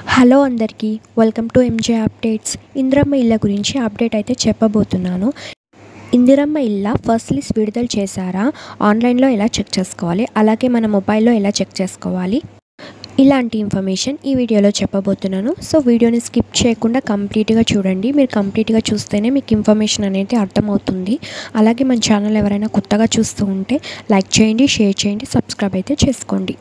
Hello అందరికీ welcome to M J updates. Indiramma ఇళ్ళ గురించి అప్డేట్ అయితే చెప్పబోతున్నాను. ఇందిరమ్మ ఇళ్ళ ఫస్ట్ లిస్ట్ విడుదల చేశారా, ఆన్లైన్లో ఎలా చెక్ చేసుకోవాలి, అలాగే మన మొబైల్లో ఎలా చెక్ చేసుకోవాలి, ఇలాంటి ఇన్ఫర్మేషన్ ఈ వీడియోలో చెప్పబోతున్నాను. సో వీడియోని స్కిప్ చేయకుండా కంప్లీట్గా చూడండి. మీరు కంప్లీట్గా చూస్తేనే మీకు ఇన్ఫర్మేషన్ అనేది అర్థమవుతుంది. అలాగే మన ఛానల్ ఎవరైనా కొత్తగా చూస్తూ ఉంటే లైక్ చేయండి, షేర్ చేయండి, సబ్స్క్రైబ్ అయితే చేసుకోండి.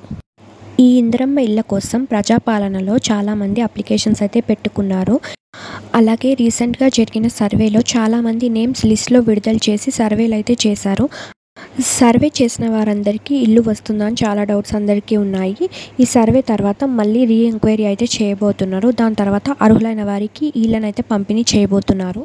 ఈ ఇందిరమ్మ ఇళ్ళ కోసం ప్రజాపాలనలో చాలామంది అప్లికేషన్స్ అయితే పెట్టుకున్నారు. అలాగే రీసెంట్గా జరిగిన సర్వేలో చాలామంది నేమ్స్ లిస్ట్లో విడుదల చేసి సర్వేలు అయితే చేశారు. సర్వే చేసిన వారందరికీ ఇల్లు వస్తుందా అని చాలా డౌట్స్ అందరికీ ఉన్నాయి. ఈ సర్వే తర్వాత మళ్ళీ ఎంక్వైరీ అయితే చేయబోతున్నారు. దాని తర్వాత అర్హులైన వారికి ఇళ్ళని అయితే పంపిణీ చేయబోతున్నారు.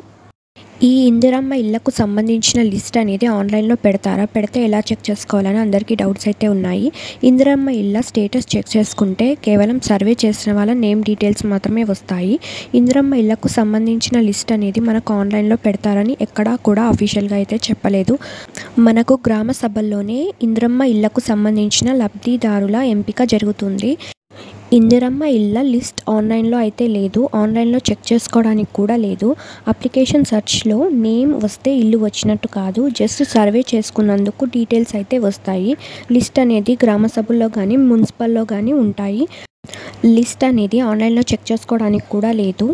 ఈ ఇందిరమ్మ ఇళ్లకు సంబంధించిన లిస్ట్ అనేది ఆన్లైన్లో పెడతారా, పెడితే ఎలా చెక్ చేసుకోవాలని అందరికీ డౌట్స్ అయితే ఉన్నాయి. ఇందిరమ్మ ఇళ్ళ స్టేటస్ చెక్ చేసుకుంటే కేవలం సర్వే చేసిన వాళ్ళ నేమ్ డీటెయిల్స్ మాత్రమే వస్తాయి. ఇందిరమ్మ ఇళ్లకు సంబంధించిన లిస్ట్ అనేది మనకు ఆన్లైన్లో పెడతారని ఎక్కడా కూడా అఫీషియల్గా అయితే చెప్పలేదు. మనకు గ్రామ సభల్లోనే ఇందిరమ్మ ఇళ్లకు సంబంధించిన లబ్ధిదారుల ఎంపిక జరుగుతుంది. ఇందిరమ్మ ఇళ్ళ లిస్ట్ ఆన్లైన్లో అయితే లేదు, ఆన్లైన్లో చెక్ చేసుకోవడానికి కూడా లేదు. అప్లికేషన్ సెర్చ్లో నేమ్ వస్తే ఇల్లు వచ్చినట్టు కాదు, జస్ట్ సర్వే చేసుకున్నందుకు డీటెయిల్స్ అయితే వస్తాయి. లిస్ట్ అనేది గ్రామ సభల్లో కానీ మున్సిపల్లో కానీ ఉంటాయి. లిస్ట్ అనేది ఆన్లైన్లో చెక్ చేసుకోవడానికి కూడా లేదు.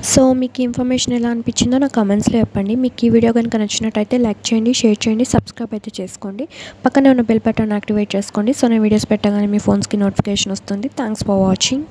సో మీకు ఇన్ఫర్మేషన్ ఎలా అనిపించిందో నా కమెంట్స్లో చెప్పండి. మీకు ఈ వీడియో కనుక నచ్చినట్టయితే లైక్ చేయండి, షేర్ చేయండి, సబ్స్క్రైబ్ అయితే చేసుకోండి. పక్కనే ఉన్న బెల్ బటన్ యాక్టివేట్ చేసుకోండి. సో నేను వీడియోస్ పెట్టగానే మీ ఫోన్స్కి నోటిఫికేషన్ వస్తుంది. Thanks for watching.